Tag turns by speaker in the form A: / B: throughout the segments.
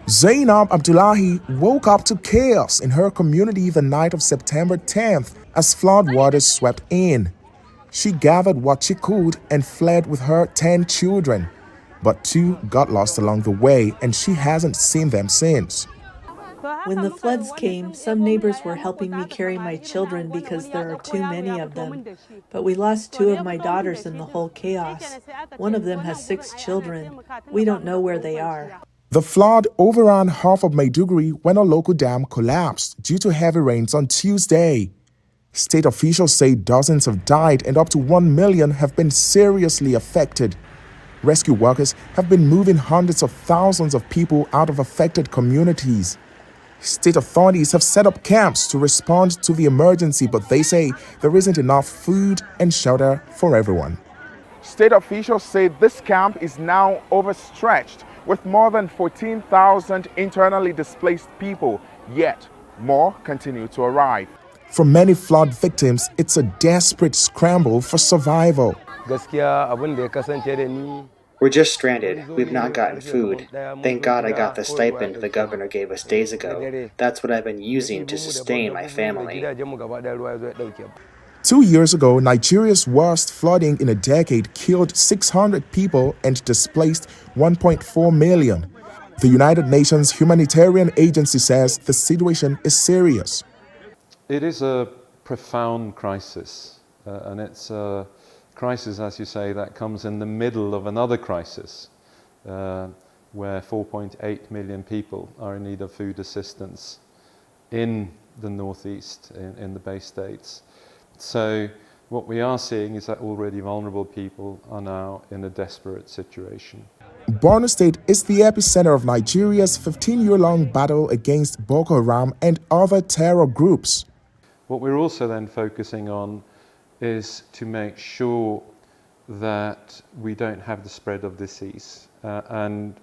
A: Zainab Abdullahi woke up to chaos in her community the night of September 10th as flood waters swept in. She gathered what she could and fled with her 10 children, but 2 got lost along the way and she hasn't seen them since.
B: When the floods came, some neighbors were helping me carry my children because there are too many of them. But we lost 2 of my daughters in the whole chaos. One of them has 6 children. We don't know where they are.
A: The flood overran half of Maiduguri when a local dam collapsed due to heavy rains on Tuesday. State officials say dozens have died and up to 1 million have been seriously affected. Rescue workers have been moving hundreds of thousands of people out of affected communities. State authorities have set up camps to respond to the emergency, but they say there isn't enough food and shelter for everyone. State officials say this camp is now overstretched with more than 14,000 internally displaced people, yet more continue to arrive. For many flood victims, it's a desperate scramble for survival.
C: We're just stranded. We've not gotten food. Thank God I got the stipend the governor gave us days ago. That's what I've been using to sustain my family.
A: 2 years ago, Nigeria's worst flooding in a decade killed 600 people and displaced 1.4 million. The United Nations Humanitarian Agency says the situation is serious.
D: It is a profound crisis, and it's a crisis, as you say, that comes in the middle of another crisis, where 4.8 million people are in need of food assistance in the northeast, in the Bay States. So what we are seeing is that already vulnerable people are now in a desperate situation.
A: Borno State is the epicenter of Nigeria's 15-year-long battle against Boko Haram and other terror groups.
D: What we're also then focusing on is to make sure that we don't have the spread of disease. And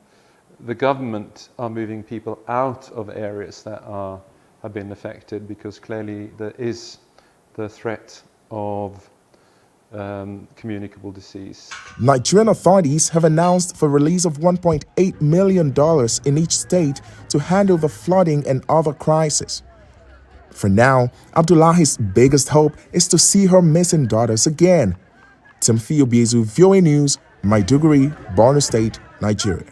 D: the government are moving people out of areas that have been affected, because clearly there is the threat of communicable disease.
A: Nigerian authorities have announced the release of $1.8 million in each state to handle the flooding and other crises. For now, Abdullahi's biggest hope is to see her missing daughters again. Timothy Obiezu, VOA News, Maiduguri, Borno State, Nigeria.